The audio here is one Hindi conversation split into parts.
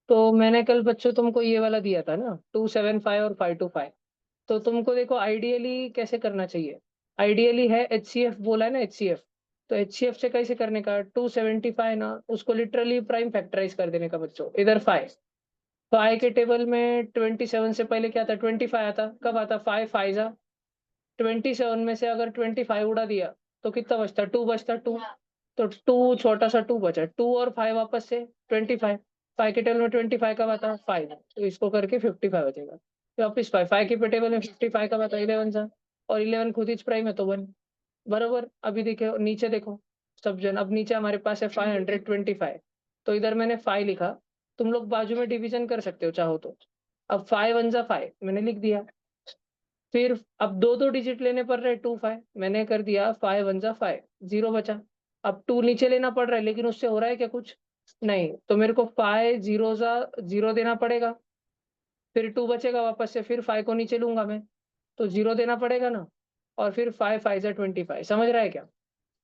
तो मैंने कल बच्चों तुमको ये वाला दिया था ना, 275 और 525। तो तुमको देखो आइडियली कैसे करना चाहिए। आइडियली है HCF बोला है ना, HCF। तो HCF से कैसे करने का, 275 ना, उसको लिटरली प्राइम फैक्टराइज कर देने का बच्चों, इधर 5। फाइव के टेबल में 27 से पहले क्या था, 25 आता, कब आता, 5 5 जा 27 में से अगर 25 उड़ा दिया तो कितना बचता, 2 बचता, 2। तो 2 छोटा सा 2 बचा, 2 और 5 वापस से 25। 5 के टेबल में 25 कब आता, 5। तो इसको करके 55 बचेगा। तो वापिस 5 5 के टेबल में 55 कब आता, 11 सा। और 11 खुद ही प्राइम है तो 1। बरोबर। अभी देखो नीचे देखो सब जन, अब नीचे हमारे पास है 525। तो इधर मैंने 5 लिखा। तुम लोग बाजू में डिवीजन कर सकते हो चाहो तो। अब 5 1 जा 5 मैंने लिख दिया। फिर अब दो दो डिजिट लेने पड़ रहे, 2 5 मैंने कर दिया, 5 1 जा 5, 0 बचा। अब 2 नीचे लेना पड़ रहा है, लेकिन उससे हो रहा है क्या कुछ, नहीं। तो मेरे को 5 0 जा 0 देना पड़ेगा। फिर 2 बचेगा वापस से, फिर 5 को नीचे लूंगा मैं, तो 0 देना पड़ेगा ना। और फिर 5 5 जा 25, समझ रहा है क्या।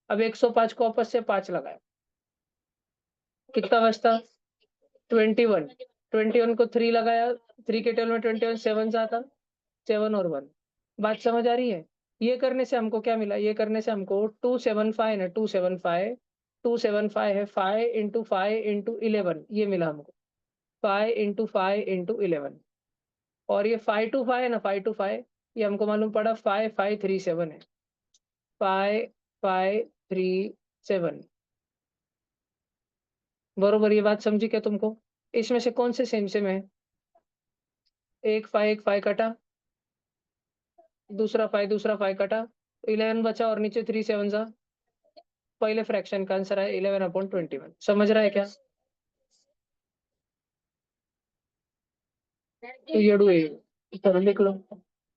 अब 105 को वापस से 5 लगाया, कितना बचता, 21। 21 को 3 लगाया, 3 के टेबल में 21 7 आता, 7 और 1। बात समझ आ रही है। ये करने से हमको क्या मिला, ये करने से हमको 275 है, 275। 275 है, 5 इंटू 5 इंटू 11, ये मिला हमको। 5 इंटू 5 इंटू 11। और ये 525 है ना, 525, ये हमको मालूम पड़ा 5537 है। 5537। बरोबर। ये बात समझी क्या तुमको। इसमें से कौन से सेम सेम है, एक 5 कटा, दूसरा 5 कटा, 11 बचा, और नीचे 3 7 जा, पहले फ्रैक्शन का आंसर है 11/21। समझ रहा है क्या। तो ये डू है। चलो लिख लो,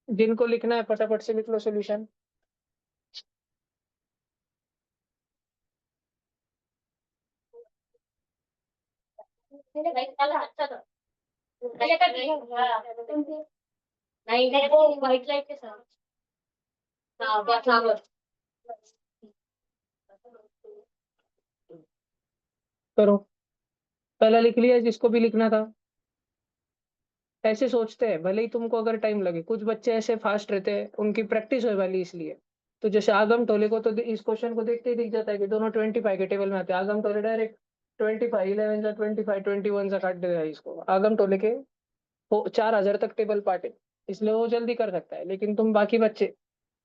जिनको लिखना है फटाफट से लिख लो सोल्यूशन। नहीं वो व्हाइट लाइट के साथ। हाँ बस हाँ बस। करो, पहला लिख लिया जिसको भी लिखना था। ऐसे सोचते हैं भले ही तुमको अगर टाइम लगे, कुछ बच्चे ऐसे फास्ट रहते हैं, उनकी प्रैक्टिस होने वाली इसलिए। तो जैसे आगम टोले को तो इस क्वेश्चन को देखते ही दिख जाता है कि दोनों 25 के टेबल में आते हैं। आगम टोले डायरेक्ट 25 11 जा 25 21 से काट देगा इसको। आगम टोले के 4000 तक टेबल पार्ट है, इसलिए वो जल्दी कर सकता है। लेकिन तुम बाकी बच्चे,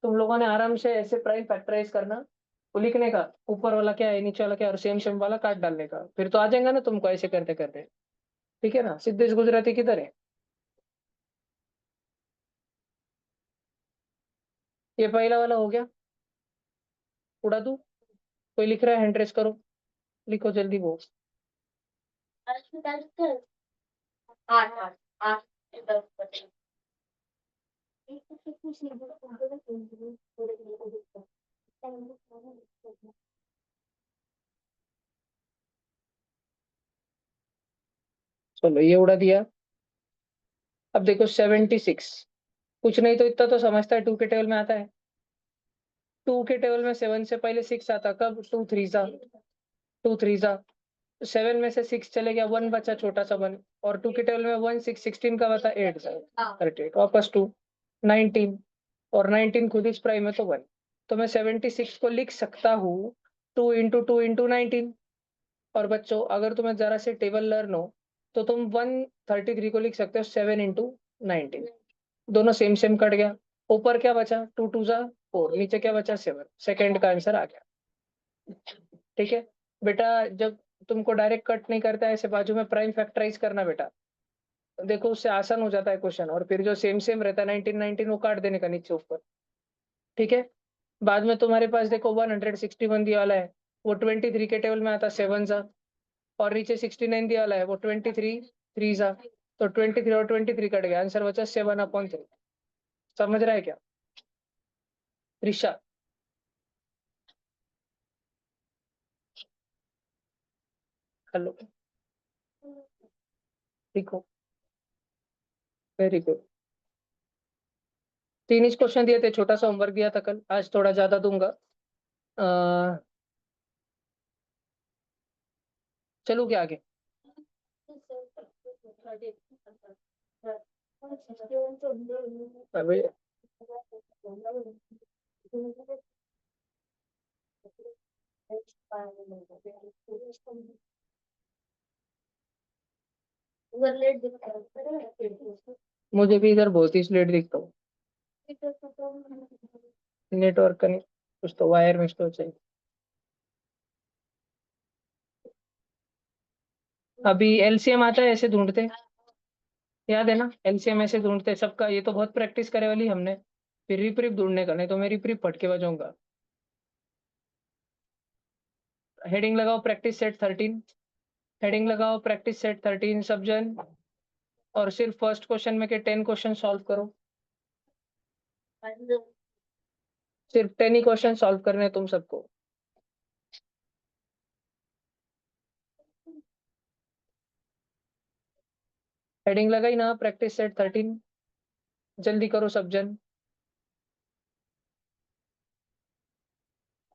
तुम लोगों ने आराम से ऐसे प्राइम फैक्टराइज करना, वो लिखने का ऊपर वाला क्या है नीचे वाला क्या है, और सेम सेम वाला काट डालने का, फिर तो आ जाएगा ना तुमको ऐसे करते करते। ठीक है ना। सिद्धेश गुजराती किधर है। ये पहला वाला हो गया, उड़ा दूं। कोई लिख रहा है हैंड रेस करो, लिखो जल्दी वो। आठ आठ आठ दस। चलो ये उड़ा दिया। अब देखो 76, कुछ नहीं तो इतना तो समझता है, 2 के टेबल में आता है। 2 के टेबल में 7 से पहले 6 आता, कब, 2 3 जा, 2 3 जा। 7 में से 6 चले गया, 1 बचा, छोटा सा 1। और 2 के टेबल में 1 6 16 का बता, 8 जा, 38 वापस 2 19। और 19 खुद इस प्राइम है तो 1। तो मैं 76 को लिख सकता हूँ 2 इंटू 19। और बच्चों अगर तुम्हें जरा से टेबल लर्न हो, तो तुम 133 को लिख सकते हो 7 इंटू 19। दोनों सेम सेम कट गया। ऊपर क्या बचा, 2 2 जा 4, नीचे क्या बचा, 7। सेकंड का आंसर आ गया। ठीक है बेटा। जब तुमको डायरेक्ट कट नहीं करता है, ऐसे बाजू में प्राइम फैक्टराइज करना बेटा, देखो उससे आसान हो जाता है क्वेश्चन। और फिर जो सेम सेम रहता है 19 19, वो काट देने का नीचे ऊपर। ठीक है। बाद में तुम्हारे पास देखो 161 दिया वाला है, वो 23 के टेबल में आता, 7 जा। और नीचे 69 दिया वाला है, वो 23 3 जा। तो 23 और 23 कट गया, आंसर बचा 7/3। समझ रहा है क्या ऋषा। हेलो, ठीक हो, वेरी गुड। 3 ही क्वेश्चन दिए थे, छोटा सा होमवर्क दिया था कल, आज थोड़ा ज्यादा दूंगा। चलो क्या आगे। अभी मुझे भी इधर बहुत ही स्लेट दिखता हूँ। नेटवर्क का नहीं, कुछ तो वायर में तो चाहिए। अभी एलसीएम आता है ऐसे ढूंढते, याद है ना, एलसीएम ऐसे ढूंढते सबका। ये तो बहुत प्रैक्टिस करे वाली हमने। फिर रिप ढूंढने का, नहीं तो मैं रिप फटके बजाऊंगा। हेडिंग लगाओ प्रैक्टिस सेट 13। हेडिंग लगाओ प्रैक्टिस सेट 13 सब जन। और सिर्फ फर्स्ट क्वेश्चन में के 10 क्वेश्चन सॉल्व करो। सिर्फ 10 ही क्वेश्चन सॉल्व करने हैं तुम सबको। हेडिंग लगाई ना प्रैक्टिस सेट 13। जल्दी करो सब जन।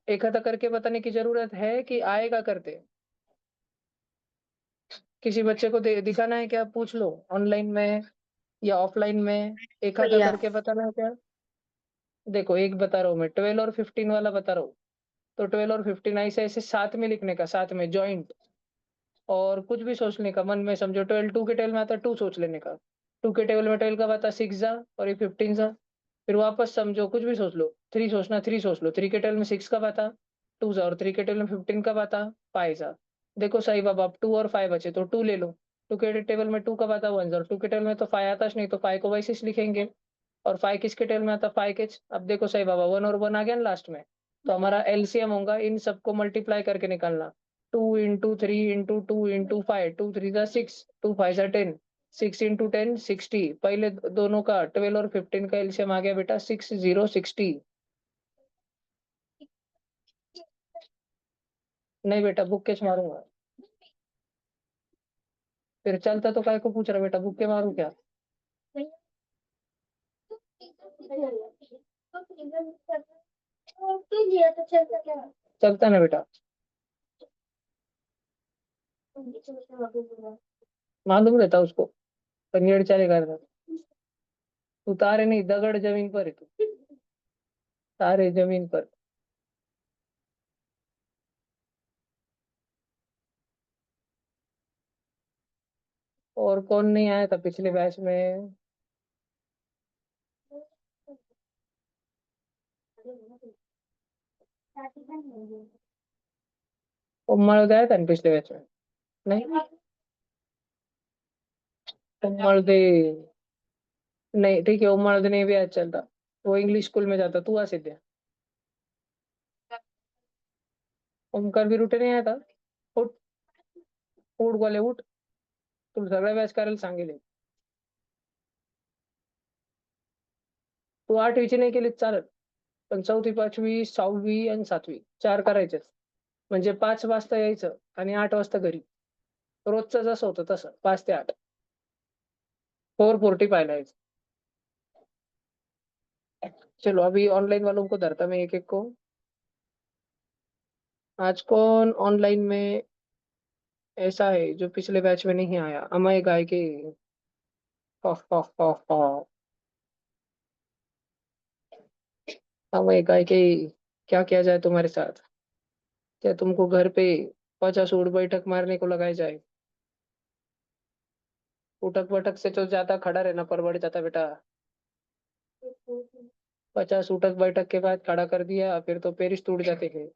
एक आधा करके बताने की जरूरत है कि आएगा करते। किसी बच्चे को दिखाना है क्या, पूछ लो ऑनलाइन में या ऑफलाइन में। एक आधा भैया करके बताना है क्या। देखो एक बता रहा हूँ मैं, 12 और 15 वाला बता रहा हूँ। तो 12 और 15 ऐसे ऐसे साथ में लिखने का, साथ में जॉइंट। और कुछ भी सोचने का मन में, समझो 12 टू के टेबल में आता, टू सोच लेने का। टू के टेबल में 12 का आता 6 जा, और ये 15 जा। फिर वापस समझो कुछ भी सोच लो, थ्री सोचना, थ्री सोच लो, थ्री के टेबल में 6 का आता 2 जा, और थ्री के टेबल में 15 का आता 5 जा। देखो सही बाबा, अब 2 और 5 बचे तो 2 ले लो। टू के टेबल में 2 का आता 1 जा, और 2 के टेबल में तो 5 आता नहीं, तो 5 को वैसे ही लिखेंगे। और 5 किसके टेबल में आता, 5 के। अब देखो सही बाबा, 1 और 1 आ गया ना लास्ट में। तो हमारा एलसीएम होगा, इन सबको मल्टीप्लाई करके निकालना। 2 इंटू 3 इंटू 2 इंटू 5, 2 3 जा 6, 2 5 जा 10। 6 इंटू 10 60। पहले दोनों का 12 और 15 का एलसीएम आ गया बेटा 60 60। नहीं बेटा, बुक कैच मारूंगा। फिर चलता तो काय को पूछ रहा बेटा, बुक के मारू क्या। चलता ना बेटा, मालूम रहता उसको। कन्याड़ चलेगा। तू तारे नहीं, दगड़ जमीन पर है तू। तारे जमीन पर। और कौन नहीं आया था पिछले बैच में। उम्मड़ गया था ना पिछले बैच में। नहीं, उम्मड़ दे। नहीं ठीक है, उम्मड़ दे नहीं भी आज चलता। वो इंग्लिश स्कूल में जाता, तू आ सीधे। ओमकार भी रुटे नहीं आया था। उठ, उठ बोले उठ। तू सगळ्या बॅच करायला सांगेल. तू 8वीची नाही केली चालत. पण 4थी 5वी 6वी आणि 7वी चार करायचे. म्हणजे 5 वाजता यायचं आणि 8 वाजता घरी. रोजचं जसं होतं तसं 5 ते 8. 440 पाहायला यायचं. चलो अभी ऑनलाइन वालों को धरता मैं एक एक को। आज कौन ऑनलाइन में ऐसा है जो पिछले बैच में नहीं आया, अमय गाय के। अमय गाय के। क्या किया जाए तुम्हारे साथ। क्या तुमको घर पे 50 उठ बैठक मारने को लगाया जाए। उठक बैठक से तो ज्यादा खड़ा रहना पर बढ़ जाता बेटा। 50 उठक बैठक के बाद खड़ा कर दिया फिर तो पेरिस टूट जाते हैं।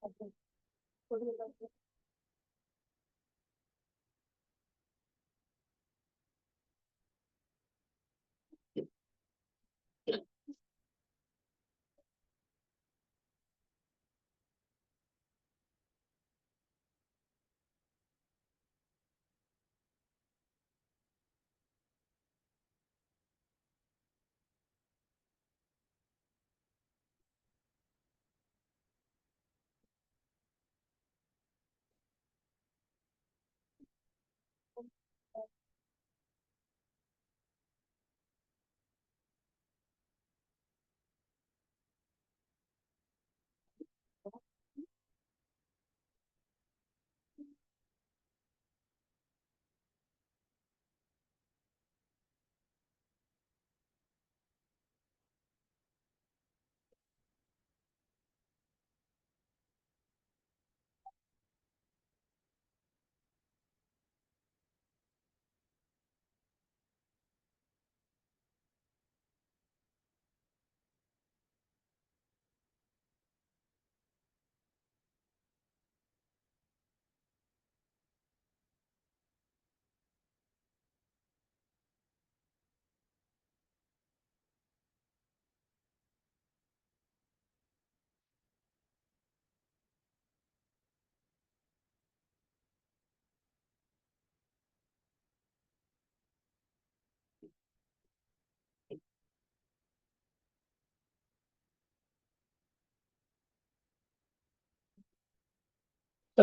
सब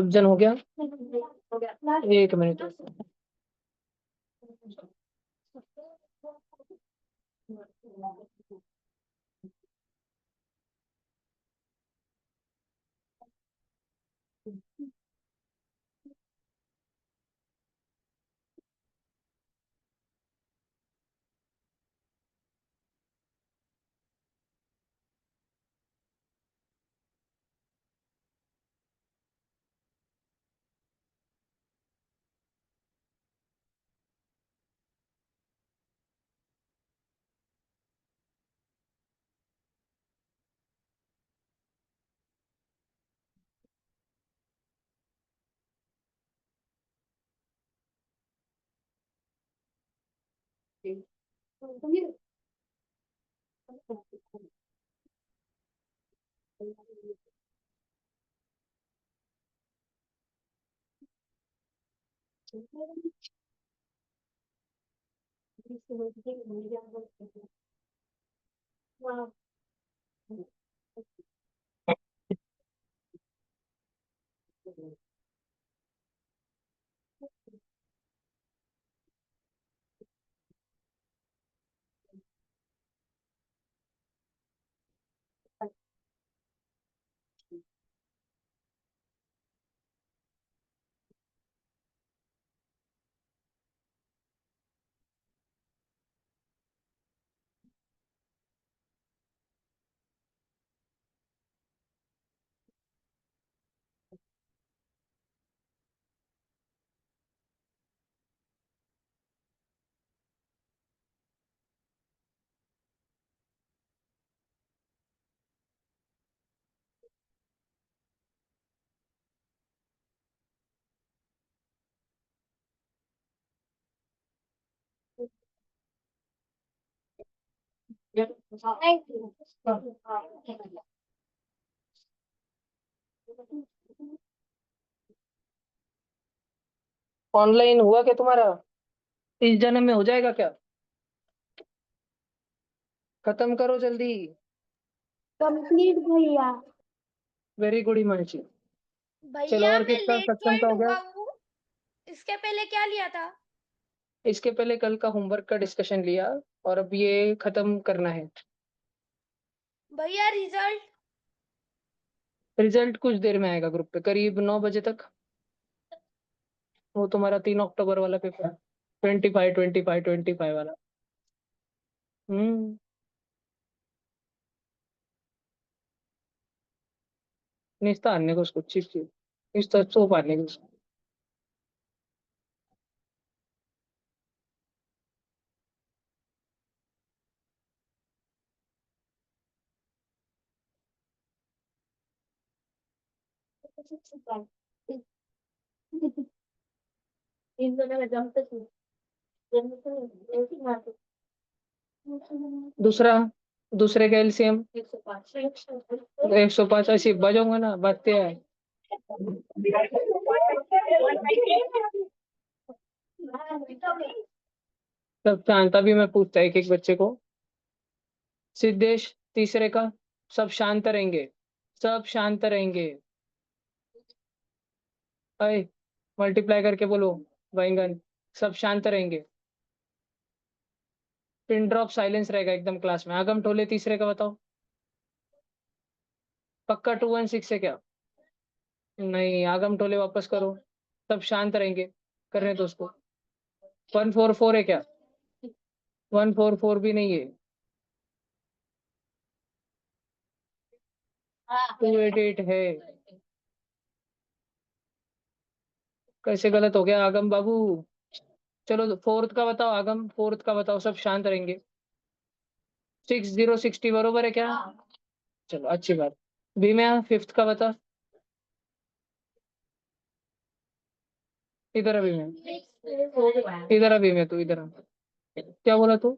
जन हो गया? हो गया। 1 मिनट। ऑनलाइन हुआ क्या तुम्हारा? इस जन्म में हो जाएगा क्या? खत्म करो जल्दी। कंप्लीट भैया। Very good Himanshi. चलो, भैया और मैं किसका लेट सत्संग का ज्वाइन हो गया? हुआ हूँ। इसके पहले क्या लिया था? इसके पहले कल का होमवर्क का डिस्कशन लिया, और अब ये खत्म करना है। भैया रिजल्ट? रिजल्ट कुछ देर में आएगा ग्रुप पे, करीब 9 बजे तक। वो तुम्हारा 3 अक्टूबर वाला पेपर, 25 वाला। हम्म। निस्ता आने को उसको, चीफ चीफ इस तरह सो पाने को उसको। इन दोनों का जमते थे। एक ही मारते। दूसरा, दूसरे का एलसीएम 105। 105 80 बजाऊंगा ना, बजते हैं। सब शांत, अभी मैं पूछता एक एक बच्चे को। सिद्धेश, तीसरे का। सब शांत रहेंगे, सब शांत रहेंगे। अय, मल्टीप्लाई करके बोलो। बैंगन। सब शांत रहेंगे। पिन ड्रॉप साइलेंस रहेगा एकदम क्लास में। आगम टोले, तीसरे का बताओ। पक्का 216 है क्या? नहीं, आगम टोले वापस करो। सब शांत रहेंगे, करने दो उसको। 144 है क्या? 144 भी नहीं है। 288 है। कैसे गलत हो गया आगम बाबू? चलो फोर्थ का बताओ आगम, फोर्थ का बताओ, सब शांत रहेंगे। 6060 बरोबर है क्या? चलो अच्छी बात। भीम्या, फिफ्थ का बता। इधर अभी मैं, इधर अभी मैं, तू इधर आ। क्या बोला तू?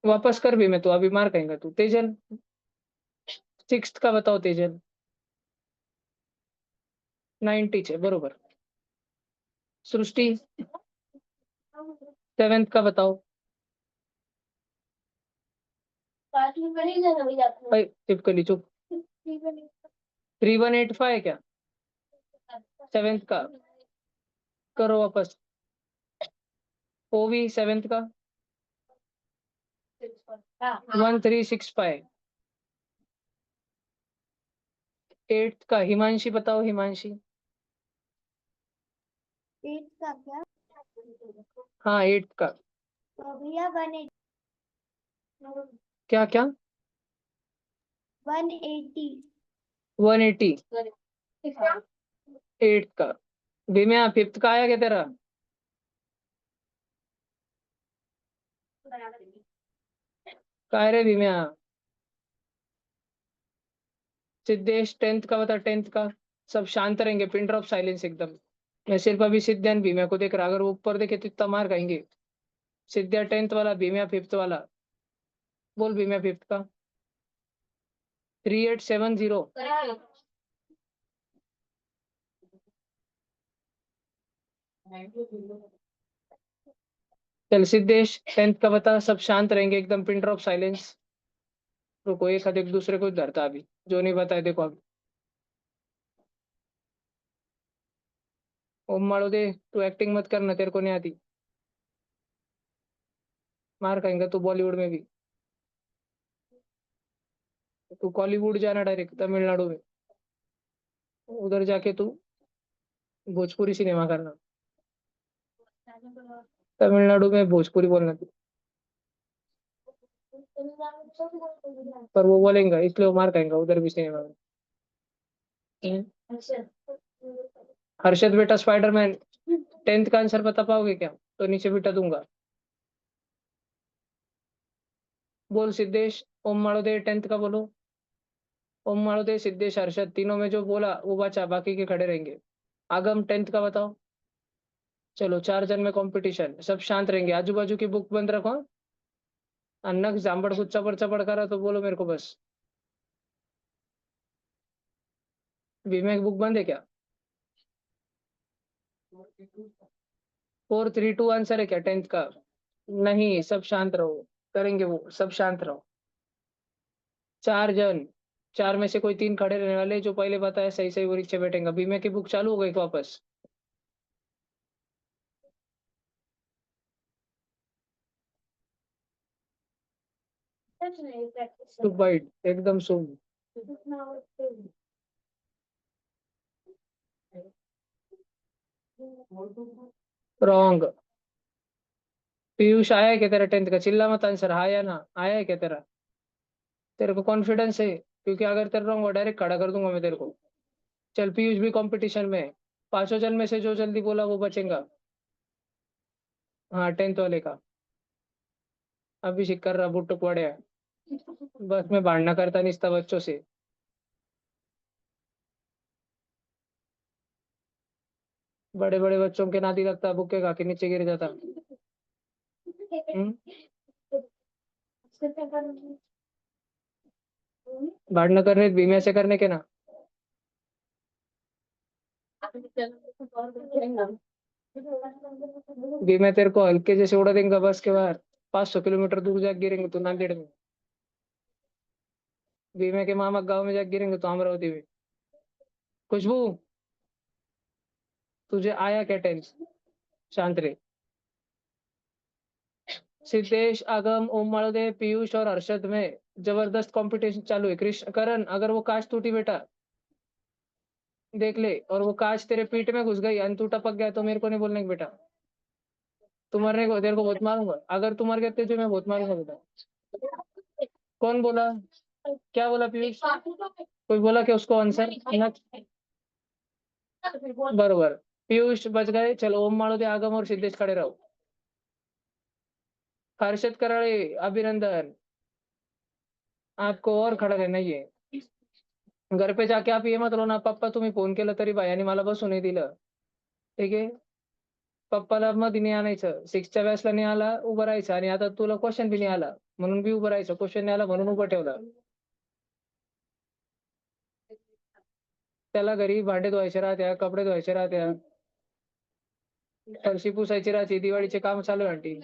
वापस कर भी मैं, तू अभी मार कहेंगा तू। तेजल, सिक्स्थ का बताओ तेजल। 90 छे बरोबर। सृष्टि, सेवेंथ का बताओ। भाई टिपकली चुप। 3185 है क्या? सेवेंथ का करो वापस। ओवी सेवेंथ का 1365। एट्थ का हिमांशी बताओ, हिमांशी। 8 का क्या? हाँ एट्थ का। तो भैया 180। क्या क्या? 180। 180 एट्थ का। भीम्या, फिफ्थ का आया क्या तेरा? काय रे भीम्या? सिद्धेश, टेंथ का बता, टेंथ का। सब शांत रहेंगे, पिन ड्रॉप साइलेंस एकदम। मैं सिर्फ अभी सिद्ध एंड भीम्या को देख रहा, अगर वो ऊपर देखे तो इतना मार खाएंगे। सिद्ध्या टेंथ वाला, भीम्या फिफ्थ वाला। बोल भीम्या फिफ्थ का। 3870। चल सिद्धेश, टेंथ का बता। सब शांत रहेंगे एकदम, पिन ड्रॉप साइलेंस। रुको, एक हाथ एक दूसरे को धरता अभी। जो नहीं बताए देखो अभी। ओम मारो दे, तू एक्टिंग मत करना, तेरे को नहीं आती। मार खाएंगा तू बॉलीवुड में भी। तू कॉलीवुड जाना डायरेक्ट तमिलनाडु में। उधर जाके तू भोजपुरी सिनेमा करना। तमिलनाडु में भोजपुरी बोलना तू। पर वो बोलेंगे इसलिए वो मार खाएंगा उधर भी सिनेमा में। हर्षद बेटा स्पाइडरमैन। टेंथ का आंसर बता पाओगे क्या? तो नीचे बिठा दूंगा। बोल सिद्धेश। ओम मारो दे, टेंथ का बोलो। ओम मारो दे, सिद्धेश, हर्षद, तीनों में जो बोला वो बचा, बाकी के खड़े रहेंगे। आगम, टेंथ का बताओ। चलो 4 जन में कंपटीशन, सब शांत रहेंगे, आजू बाजू की बुक बंद रखो। अन्नक जांबड़ कुछ चपड़ चपड़ करा तो बोलो मेरे को बस। बीमे की बुक बंद है क्या? 432 आंसर है क्या टेंथ का? नहीं, सब शांत रहो। करेंगे वो, सब शांत रहो। 4 जन, चार में से कोई 3 खड़े रहने वाले, जो पहले बताया सही सही वो नीचे बैठेंगे। बीमे की बुक चालू हो गई वापस? चुप बैठ, एकदम सुन। रॉन्ग। पीयूष, आया है क्या तेरा टेंथ का? चिल्ला मत, आंसर हाँ या ना, आया है क्या तेरा? तेरे को कॉन्फिडेंस है? क्योंकि अगर तेरा रॉन्ग हो डायरेक्ट खड़ा कर दूंगा मैं तेरे को। चल पीयूष भी कंपटीशन में है। 5 जन में से जो जल्दी बोला वो बचेगा। हाँ टेंथ वाले का। अभिषेक कर रहा बुट्टू पड़े है। बस में भांडना करता नहीं था बच्चों से। बड़े बड़े बच्चों के नाती लगता, बुक्के खा के नीचे गिर जाता। हम्म? भांडना करने भीमे से करने के ना। भीमे तेरे को हल्के जैसे उड़ा देंगे बस के बाहर, 500 किलोमीटर दूर जा गिरेंगे तो नांदेड़ में। भीमे के मामा गांव में जा गिरेंगे तो अमरावती में। खुशबू, तुझे आया क्या टेंस? शांत रहे। सिद्धेश, आगम, ओम मालदेव, पीयूष और हर्षद में जबरदस्त कंपटीशन चालू है। कृष्ण करण, अगर वो कांच टूटी बेटा, देख ले, और वो कांच तेरे पीठ में घुस गई, अंतू टपक गया, तो मेरे को नहीं बोलने का बेटा। तू मरने को, तेरे को बहुत मारूंगा, अगर तू मर गया तुझे मैं बहुत मारूंगा बेटा। कौन बोला? क्या बोला पीयूष? कोई बोला कि उसको आंसर ना? बरोबर। पीयूष बच गए। चलो, ओम मालदेव, आगम और सिद्धेश खड़े रहो। हर्षद कराड़े, अभिनंदन, आपको और खड़ा रहना ही है। घर पे जाके आप ये मत रोना, पप्पा तुम्ही फोन केला तरी बायाने मला बसू नाही दिलं. ठीक आहे. पप्पाला मध्ये नाही आणायचं, सिक्सच्या वेळेसला नाही आला उभं राहायचं, आणि आता तुला क्वेश्चन बी नाही आला म्हणून बी उभं राहायचं, क्वेश्चन नाही आला म्हणून उभं ठेवलं. त्याला घरी भांडे धुवायचे राहत्या, कपडे धुवायचे राहत्या, फरशी पुसायची राहते, दिवाळीचे काम चालू आहे आंटी.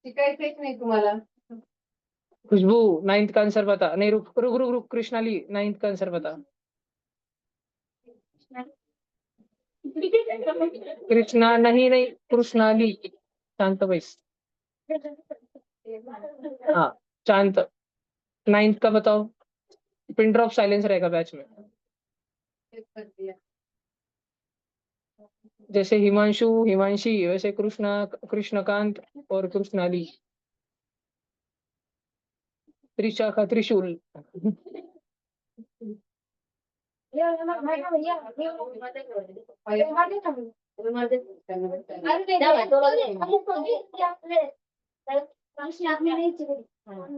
शिकायचंच नाही तुम्हाला. खुशबू, नाइन्थ का आंसर बता. नहीं, रुक रुक रुक रुक, कृष्णाली, नाइन्थ का आंसर बता. कृष्णा नहीं नहीं, कृष्णाली, शांत बैस. हाँ, शांत. नाइन्थ का बताओ. पिन ड्रॉप साइलेंस रहेगा बैच में. जैसे हिमांशु, हिमांशी, वैसे कृष्णा, कृष्णकांत और कृष्णाली. त्रिशा का त्रिशूल.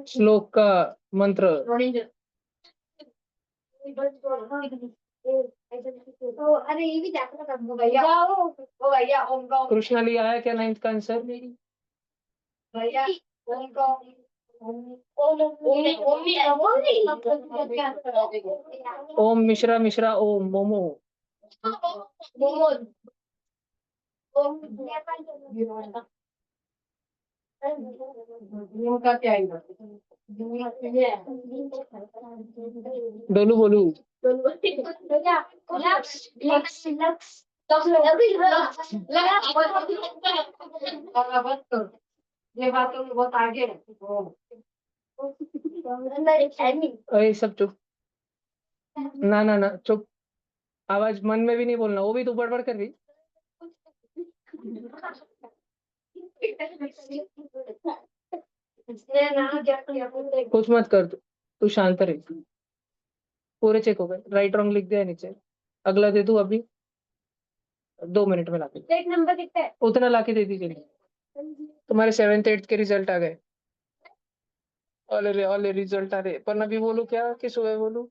श्लोक का मंत्र. अरे ये भी भैया, ओ भैया, ओम का कृष्णाली आया क्या नाइन्थ का आंसर? भैया, ओम का ओम मिश्रा, मिश्रा ओम, मोमो. का क्या आएगा? डोलू बोलू. ये बात तो बहुत आगे है. अरे सब चुप. ना ना ना, चुप. आवाज मन में भी नहीं बोलना, वो भी तू बड़बड़ कर रही. कुछ मत कर तू शांत रहे. पूरे चेक हो गए, राइट रॉन्ग लिख दिया है नीचे. अगला दे दूं अभी, 2 मिनट में लाके. एक नंबर कितना है उतना लाके दे दीजिए. तुम्हारे 7th 8th के रिजल्ट आ गए. ऑले रिजल्ट आ रहे, पर अभी बोलू क्या कि सुबह बोलू?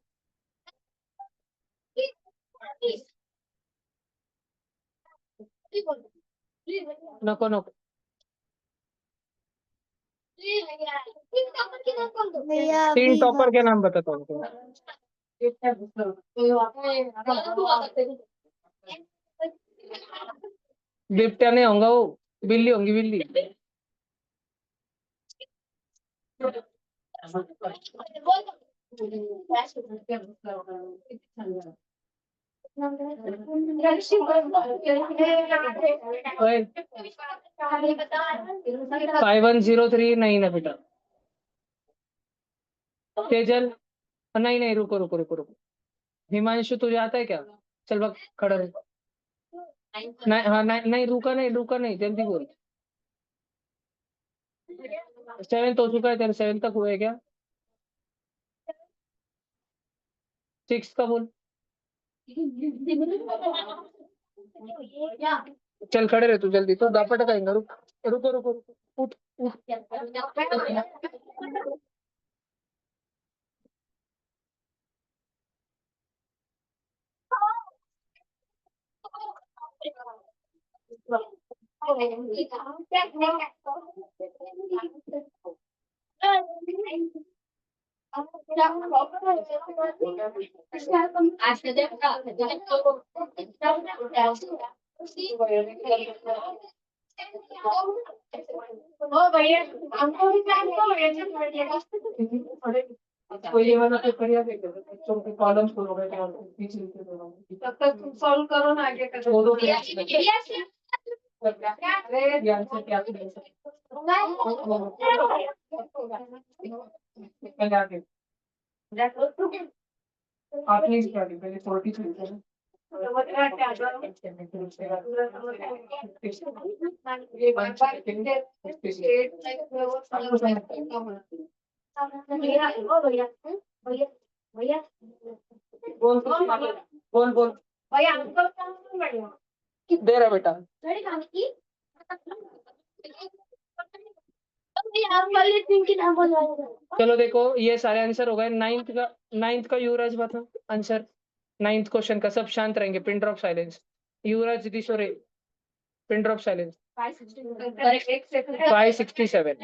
नको नको. भैया 3 अभी टॉपर के नाम बताता हूँ. बिबट्या नहीं होगा वो, बिल्ली होंगी बिल्ली. ओए, 5103 नहीं ना बेटा. तेजल, नहीं नहीं, रुको रुको रुको रुको. हिमांशु, तुझे आता है क्या? चल बक, खड़ा रहो. नहीं, हाँ नहीं नहीं, रुका नहीं, जल्दी बोल. 7th हो चुका है तेरा, 7th तक हुआ है क्या? 6th का बोल. चल खड़े रहे तू, जल्दी तो दापट खाएंगा. रुको रुको रुको, उठ. तो ये वाला पेपर याद है क्या? बच्चों के कॉलम्स खोलो गए थे और पीछे लिखे थे उन्होंने। तब तक तुम सॉल्व करो ना आगे का। दो Yes, ये आंसर क्या था? पहले आगे आपने क्या लिखा? पहले 43 लिखा है। बोल बोल बोल दे रहा बेटा। चलो देखो ये सारे आंसर हो गए। नाइन्थ का युवराज बता आंसर। नाइन्थ क्वेश्चन का सब शांत रहेंगे। Pin drop silence. युवराज दिशोरे पिन ड्रॉप साइलेंस। 567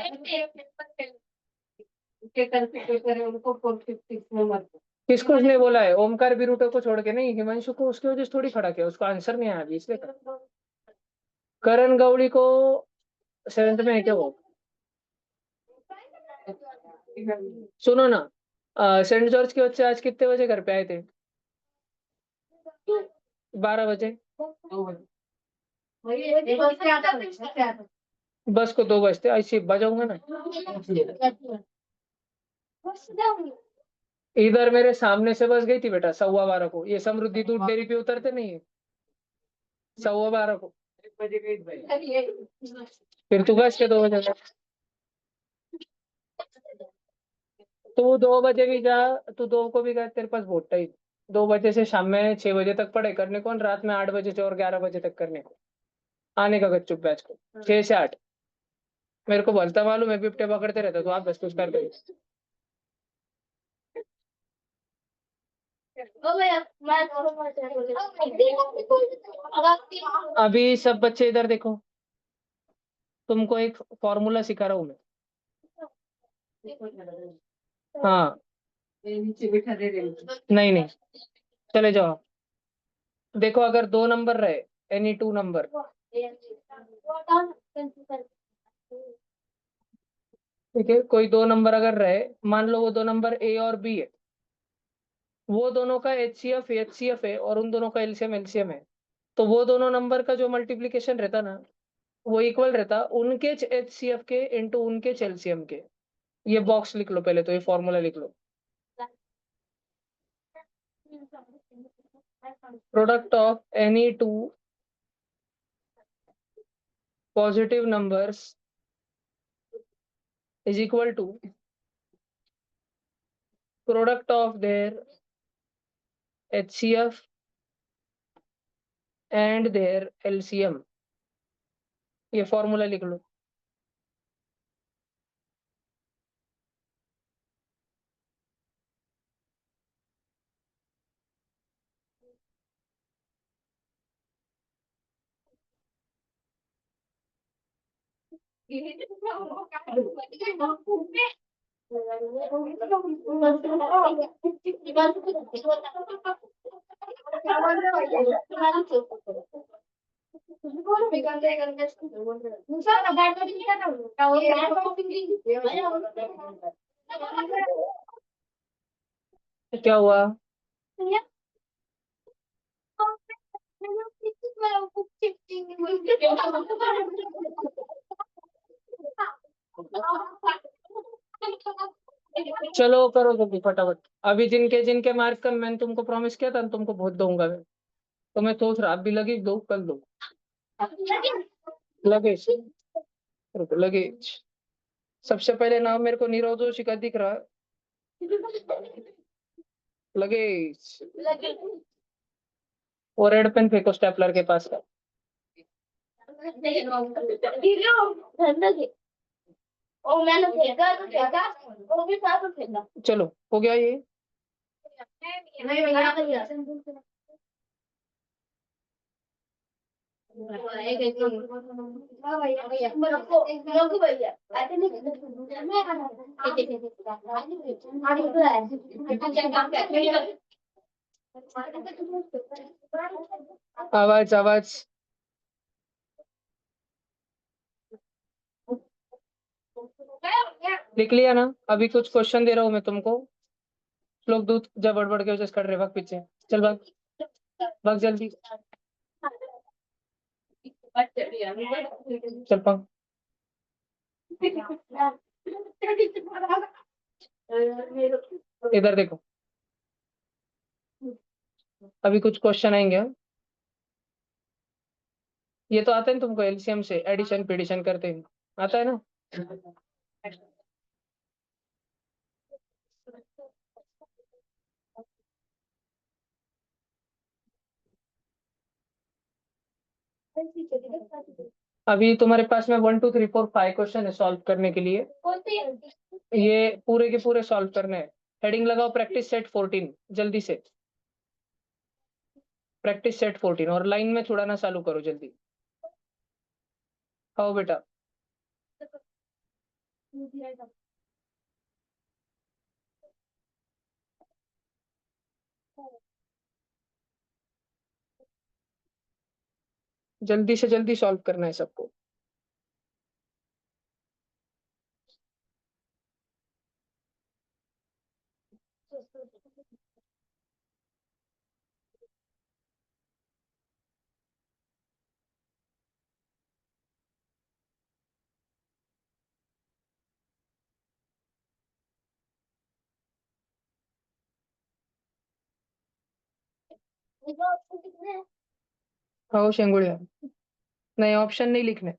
किसको उसने बोला है? ओमकार बिरूटो को छोड़ के नहीं, हिमांशु को उसकी वजह से थोड़ी खड़ा किया, उसको आंसर नहीं आया अभी इसलिए। करण गौड़ी को 7th में है क्या वो? सुनो ना, सेंट जॉर्ज के बच्चे आज कितने बजे घर पे आए थे? 12 बजे। बस को 2 बजते, ऐसे बजाऊंगा ना। इधर मेरे सामने से बस गई थी बेटा 12:15 को। ये समृद्धि दूध डेयरी पे उतरते नहीं है 12:15 को। फिर तू बस के 2 बजे जा। तू 2 बजे भी जा, तू 2 को भी गया, तेरे पास बहुत टाइम। 2 बजे से शाम में 6 बजे तक पढ़े करने को, और रात में 8 बजे से और 11 बजे तक करने को। आने का गच्चू बैच को 6 से 8। मेरे को बोलता मालूम है, बिपटे पकड़ते रहता तो आप बस कुछ करते। अभी सब बच्चे इधर देखो, तुमको एक फॉर्मूला सिखा रहा हूँ मैं। हाँ नहीं नहीं, चले जाओ। देखो अगर 2 नंबर रहे, एनी 2 नंबर, ठीक है, कोई 2 नंबर अगर रहे, मान लो वो 2 नंबर ए और बी है, वो दोनों का एचसीएफ है और उन दोनों का एलसीएम है, तो वो दोनों नंबर का जो मल्टीप्लीकेशन रहता ना, वो इक्वल रहता उनके एचसीएफ के इंटू उनके एलसीएम के। ये बॉक्स लिख लो पहले, तो ये फॉर्मूला लिख लो। Product of any 2 positive numbers is equal to product of their HCF and their LCM। ये फॉर्मूला लिख लो। क्या हुआ? चलो करो जल्दी फटाफट। अभी जिनके जिनके मार्क का मैंने तुमको प्रॉमिस किया था ना, तुमको बहुत दूंगा मैं। तो मैं सोच रहा अभी लगेज दो कल दो। लगेज, रुको, लगेज। सबसे पहले नाम मेरे को नीरव जोशी का दिख रहा है। लगेज। और रेड पेन फेंको स्टेपलर के पास का। ओ मैंने फेंका तो फेंका, वो भी साथ में फेंका। चलो हो गया ये। नहीं भैया भैया हाँ भैया भैया लोग भैया ऐसे नहीं मैं आवाज आवाज लिख लिया ना? अभी कुछ क्वेश्चन दे रहा हूँ मैं तुमको, श्लोक दूत जब बड़बड़ के वजह से कर रहे, भाग पीछे, चल भाग भाग जल्दी, चल भाग। इधर देखो, अभी कुछ क्वेश्चन आएंगे। ये तो आता है ना तुमको, एलसीएम से एडिशन पिडिशन करते हैं, आता है ना? अभी तुम्हारे पास में 1 2 3 4 5 क्वेश्चन है सॉल्व करने के लिए, ये पूरे के पूरे सॉल्व करने हैं। हेडिंग लगाओ प्रैक्टिस सेट 14, जल्दी से प्रैक्टिस सेट 14, और लाइन में छुड़ाना चालू करो जल्दी। आओ बेटा, जल्दी से जल्दी सॉल्व करना है सबको। आओ शेंगुड़िया, नए ऑप्शन नहीं लिखने।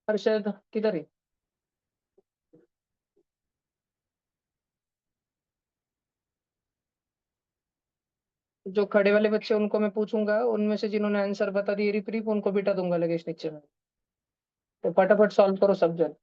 अरशद किधर है? जो खड़े वाले बच्चे उनको मैं पूछूंगा, उनमें से जिन्होंने आंसर बता दिए रिप्रीफ, उनको बिठा दूंगा लगेज नीचे में। तो फटाफट सॉल्व करो सब जन।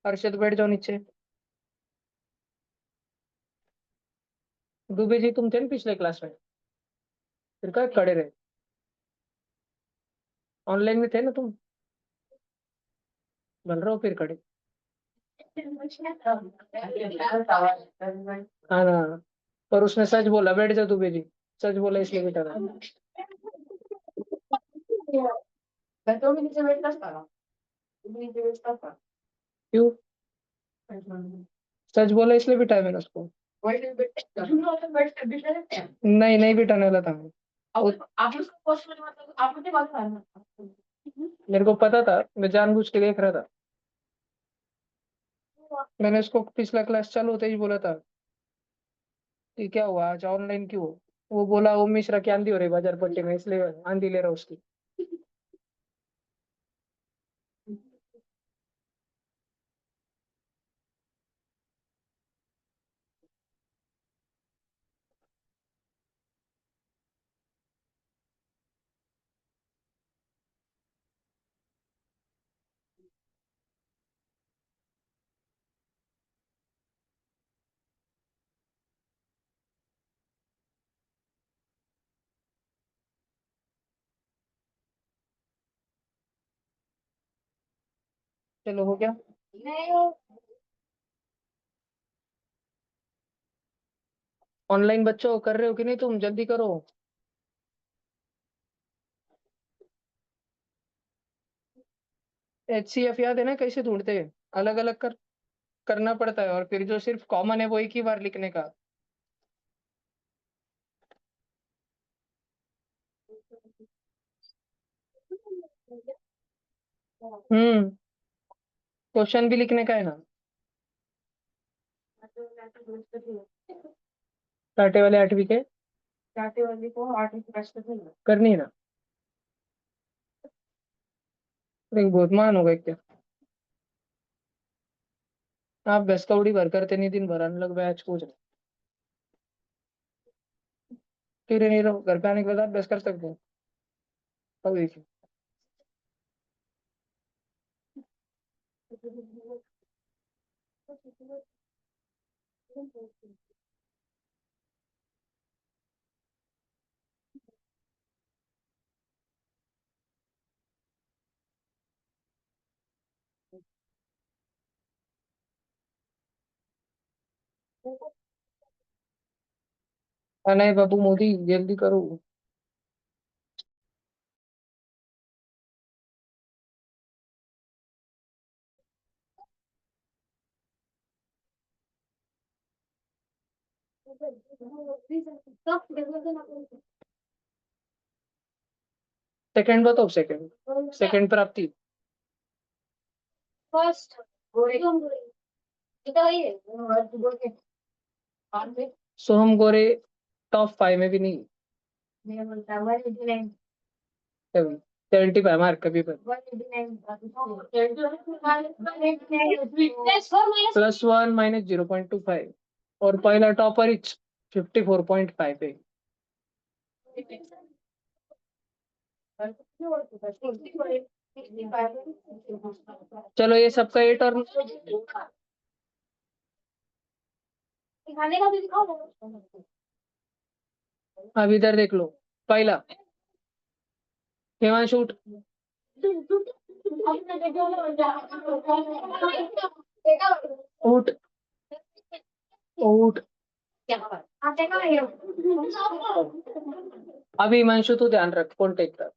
अरशद बैठ जाओ नीचे। दुबे जी तुम थे ना पिछले क्लास में, फिर क्या खड़े रहे? ऑनलाइन में थे ना तुम? बन रहा हो फिर खड़े? हाँ ना, और उसने सच बोला, बैठ जाओ दुबे जी, सच बोला इसलिए बेटा रहा। तो भी नीचे बैठना था, नीचे बैठता था। क्यों? सच बोला इसलिए बिठाया मैंने उसको। नहीं नहीं बिठाने वाला था मैं। आप उसको क्वेश्चन मतलब आप मुझे बात करना। मेरे को पता था, मैं जानबूझ के देख रहा था। मैंने उसको पिछला क्लास चालू होते ही बोला था कि क्या हुआ आज ऑनलाइन क्यों हो? वो बोला वो मिश्रा की आंधी हो रही बाजार पट्टी में इसलिए आंधी ले रहा उसकी। चलो हो गया। ऑनलाइन बच्चों कर रहे हो कि नहीं तुम? जल्दी करो। HCF याद है ना कैसे ढूंढते हैं? अलग अलग करना पड़ता है और फिर जो सिर्फ कॉमन है वो एक ही बार लिखने का। हम्म। क्वेश्चन भी लिखने का है ना। कांटे वाले 8वीं के चाटे वाले को 8 की प्रश्न थे। करनी है ना। लेकिन बहुत मान होगा क्या? आप बस कौड़ी भर करते नहीं दिन भर अनलग बैच पूछ रहे। फिर नहीं रहो घर पे आने के बाद आप बस कर सकते हो। अब देखिए। हाँ नहीं बाबू मोदी जल्दी करो। सेकंड बताओ सेकंड सेकंड प्राप्ति। फर्स्ट गोरे कितना है गोरे सोहम गोरे टॉप 5 में भी नहीं। मेरा बोलता है 189 कभी 75 मार्क कभी पर। 189 +1 -0.25 और पहला टॉपर 54.5 है। चलो ये सबका 8 और खाने का भी दिखाओ। अब इधर देख लो। पहला हिमांशु ऊट ऊट। अभी हिमांशु तू ध्यान रख कौन टेकता।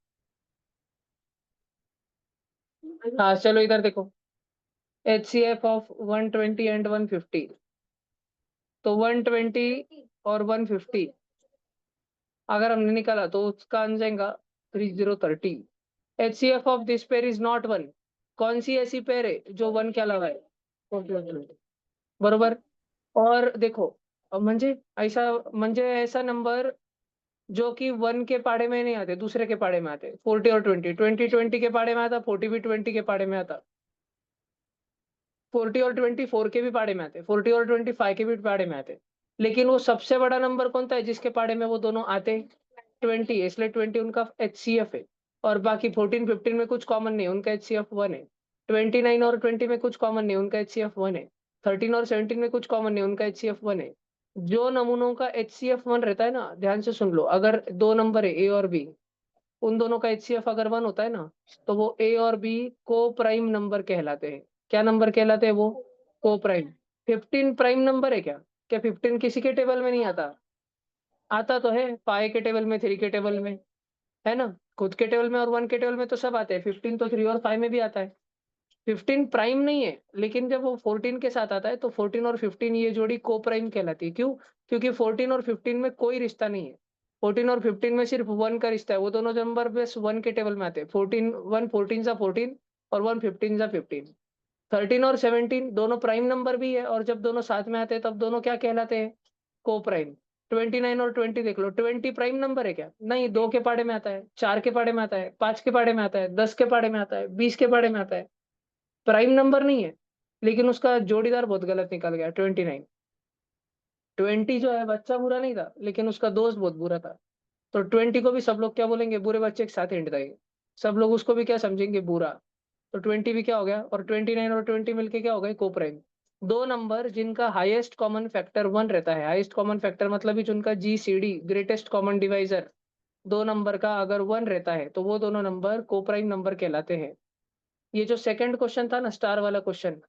हाँ चलो इधर देखो। HCF of 120 and 150। तो 120 और 150 अगर हमने निकाला तो उसका आ जाएगा 3030। HCF of this pair is not 1। कौन सी ऐसी पेयर है जो 1 के अलावा है? 40 बरोबर। और देखो म्हणजे ऐसा नंबर जो कि 1 के पाड़े में नहीं आते, दूसरे के पाड़े में आते। 40 और 20 के पाड़े में आता, 40 भी 20 के पाड़े में आता। 40 और 24 के भी पाड़े में आते, 40 और 25 के भी पाड़े में आते। लेकिन वो सबसे बड़ा नंबर कौन सा है जिसके पाड़े में वो दोनों आते? 20, इसलिए 20 उनका HCF है। और बाकी 14 15 में कुछ कॉमन नहीं, उनका HCF 1 है। 29 और 20 में कुछ कॉमन नहीं, उनका HCF 1 है। 13 और 17 में कुछ कॉमन नहीं, उनका HCF 1 है। जो नमूनों का HCF 1 रहता है ना, ध्यान से सुन लो, अगर दो नंबर है A और B, उन दोनों का HCF अगर 1 होता है ना, तो वो A और B को प्राइम नंबर कहलाते हैं। क्या नंबर कहलाते हैं वो? को प्राइम। 15 प्राइम नंबर है क्या? क्या 15 किसी के टेबल में नहीं आता? आता तो है, पाई के टेबल में, 3 के टेबल में। है ना? खुद के टेबल में और 1 के टेबल में तो सब आते हैं, 15 तो 3 और 5 में भी आता है। 15 प्राइम नहीं है, लेकिन जब वो 14 के साथ आता है तो 14 और 15 ये जोड़ी को-प्राइम कहलाती है। क्यों? क्योंकि 14 और 15 में कोई रिश्ता नहीं है। 14 और 15 में सिर्फ 1 का रिश्ता है, वो दोनों नंबर बस 1 के टेबल में आते हैं। 14 1 14 ज़ा 14 और 1 15 ज़ा 15। 13 और 17 दोनों प्राइम नंबर भी है और जब दोनों साथ में आते हैं तब दोनों क्या कहलाते हैं? को-प्राइम। 29 और 20 देख लो, 20 प्राइम नंबर है क्या? नहीं, 2 के पाड़े में आता है, 4 के पाड़े में आता है, 5 के पाड़े में आता है, 10 के पाड़े में आता है, 20 के पाड़े में आता है। प्राइम नंबर नहीं है, लेकिन उसका जोड़ीदार बहुत गलत निकल गया 29। 20 जो है बच्चा बुरा नहीं था, लेकिन उसका दोस्त बहुत बुरा था। तो 20 को भी सब लोग क्या बोलेंगे? बुरे बच्चे के साथ हिंट देंगे। सब लोग उसको भी क्या समझेंगे? बुरा। तो 20 भी क्या हो गया? और 29 और 20 मिलके क्या हो गए? को-प्राइम। 2 नंबर जिनका हाईएस्ट कॉमन फैक्टर 1 रहता है, हाईएस्ट कॉमन फैक्टर मतलब ही जिनका GCD greatest common divisor 2 number का अगर 1 रहता है, तो वो दोनों नंबर को-प्राइम नंबर कहलाते हैं। ये जो सेकंड क्वेश्चन था ना स्टार वाला क्वेश्चन,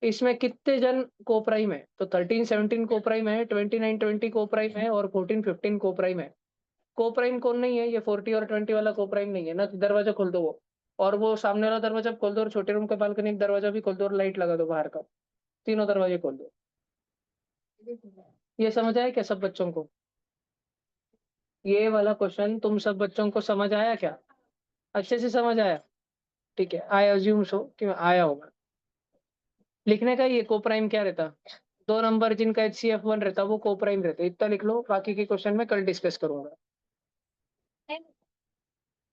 इसमें कितने जन को-प्राइम है? तो 13 17 को-प्राइम है, 29 20 को-प्राइम है और 14 15 को-प्राइम है। को-प्राइम कौन नहीं है? ये 40 और 20 वाला को-प्राइम नहीं है ना, दरवाजा खोल दो वो। और वो सामने वाला दरवाजा खोल दो और छोटे रूम का बालकनी का दरवाजा भी खोल दो और लाइट लगा दो बाहर का। तीनों दरवाजे खोल दो। ये समझ आया क्या सब बच्चों को? ये वाला क्वेश्चन तुम सब बच्चों को समझ आया क्या? अच्छे से समझ आया? ठीक है, आई अज़्यूम सो कि आया होगा। लिखने का ही है को-प्राइम क्या रहता? 2 नंबर जिनका HCF 1 रहता वो को-प्राइम रहते। इतना लिख लो, बाकी के क्वेश्चन मैं कल डिस्कस करूँगा।